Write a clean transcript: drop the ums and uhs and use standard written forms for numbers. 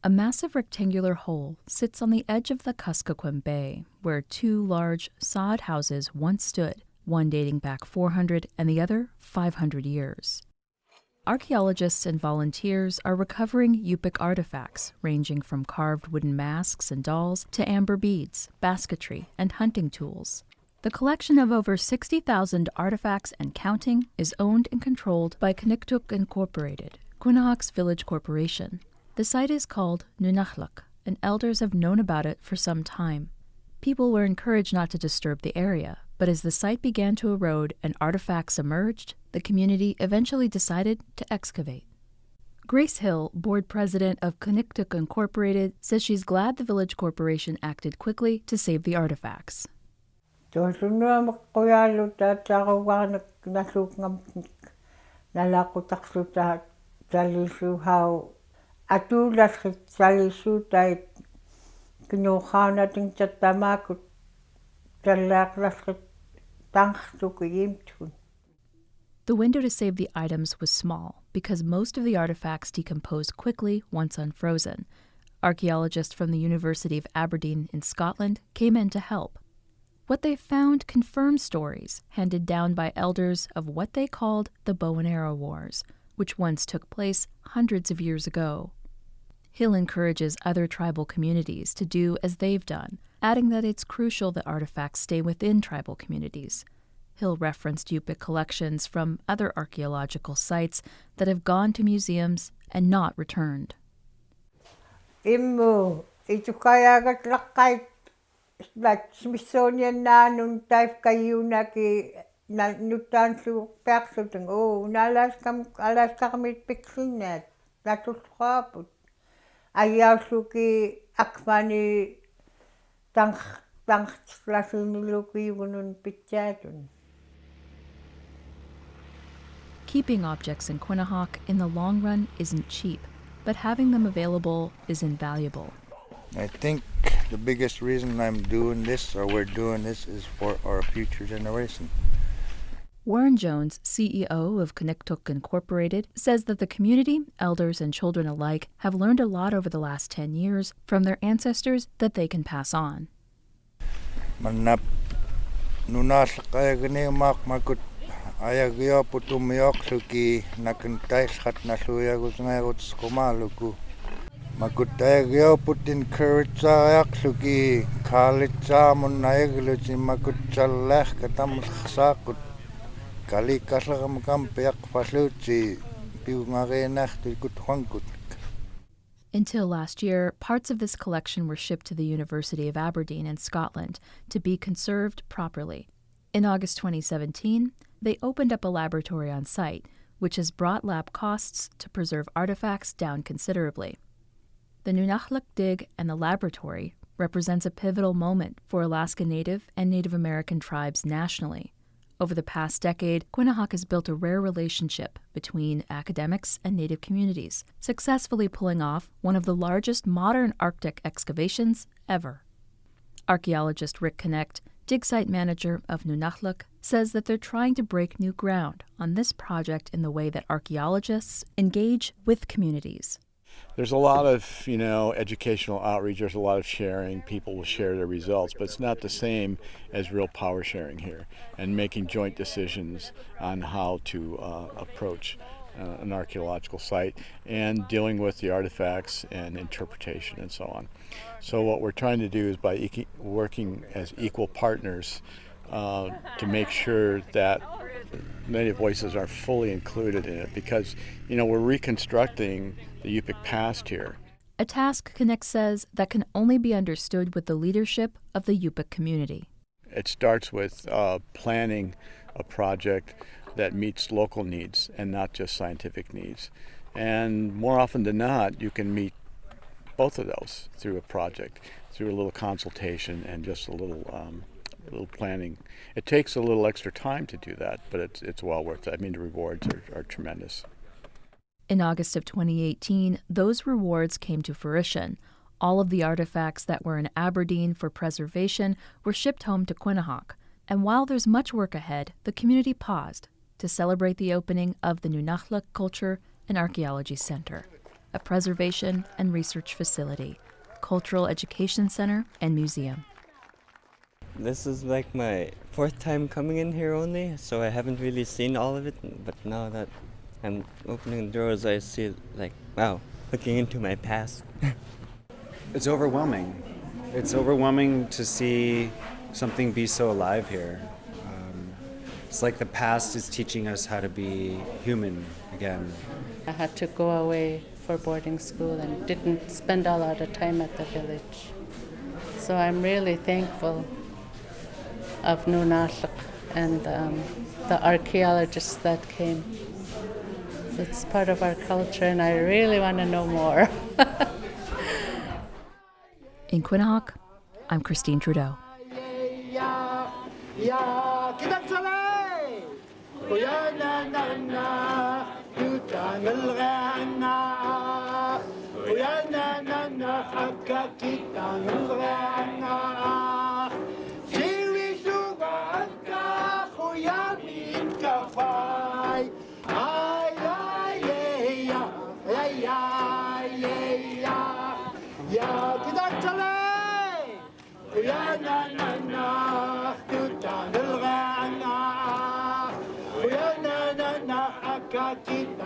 A massive rectangular hole sits on the edge of the Kuskokwim Bay, where two large sod houses once stood, one dating back 400 and the other 500 years. Archaeologists and volunteers are recovering Yupik artifacts, ranging from carved wooden masks and dolls to amber beads, basketry, and hunting tools. The collection of over 60,000 artifacts and counting is owned and controlled by Quinhagak Incorporated, Quinhagak's village corporation. The site is called Nunalleq, and elders have known about it for some time. People were encouraged not to disturb the area, but as the site began to erode and artifacts emerged, the community eventually decided to excavate. Grace Hill, board president of Quinhagak Incorporated, says she's glad the village corporation acted quickly to save the artifacts. The window to save the items was small because most of the artifacts decomposed quickly once unfrozen. Archaeologists from the University of Aberdeen in Scotland came in to help. What they found confirmed stories handed down by elders of what they called the Bow and Arrow Wars, which once took place hundreds of years ago. Hill encourages other tribal communities to do as they've done, adding that it's crucial that artifacts stay within tribal communities. Hill referenced Yupik collections from other archaeological sites that have gone to museums and not returned. Smithsonian na nun type kayo na ki na nutan su persuting alas kami pixelnet natutkaput ayaw su ki akfani tang slasinuluki wunun pitchatun. Keeping objects in Quinhagak in the long run isn't cheap, but having them available is invaluable. I think the biggest reason I'm doing this, or we're doing this, is for our future generation. Warren Jones, CEO of Quinhagak Incorporated, says that the community, elders and children alike, have learned a lot over the last 10 years from their ancestors that they can pass on. Manap Nunalleq ayagni makut ayagyo putumyok suki nakantay khat nasuyagus ngayots kumaluku. Makutayagyo putin kuritsayak suki kalitsa munayagluchi makutsalleh katam sakut kali kaslagam kampiak pasluchi piungarenach kutwankut. Until last year, parts of this collection were shipped to the University of Aberdeen in Scotland to be conserved properly. In August 2017, they opened up a laboratory on site, which has brought lab costs to preserve artifacts down considerably. The Nunalleq dig and the laboratory represents a pivotal moment for Alaska Native and Native American tribes nationally. Over the past decade, Quinhagak has built a rare relationship between academics and Native communities, successfully pulling off one of the largest modern Arctic excavations ever. Archaeologist Rick Connect, dig site manager of Nunalleq, says that they're trying to break new ground on this project in the way that archaeologists engage with communities. There's a lot of, educational outreach. There's a lot of sharing. People will share their results, but it's not the same as real power sharing here and making joint decisions on how to approach an archaeological site and dealing with the artifacts and interpretation and so on. So what we're trying to do is by working as equal partners to make sure that Native voices are fully included in it because, we're reconstructing the Yupik past here. A task, Connect says, that can only be understood with the leadership of the Yupik community. It starts with planning a project that meets local needs and not just scientific needs. And more often than not, you can meet both of those through a project, through a little consultation and just a little planning. It takes a little extra time to do that, but it's well worth it. The rewards are tremendous. In August of 2018, those rewards came to fruition. All of the artifacts that were in Aberdeen for preservation were shipped home to Quinhagak. And while there's much work ahead, the community paused to celebrate the opening of the Nunalleq Culture and Archaeology Center. a preservation and research facility, cultural education center, and museum. This is like my 4th time coming in here only, so I haven't really seen all of it, but now that I'm opening the doors, I see like, wow, looking into my past. It's overwhelming. It's overwhelming to see something be so alive here. It's like the past is teaching us how to be human again. I had to go away for boarding school and didn't spend a lot of time at the village. So I'm really thankful of Nunalleq and the archaeologists that came. It's part of our culture and I really want to know more. In Quinhagak, I'm Christine Trudeau. Kita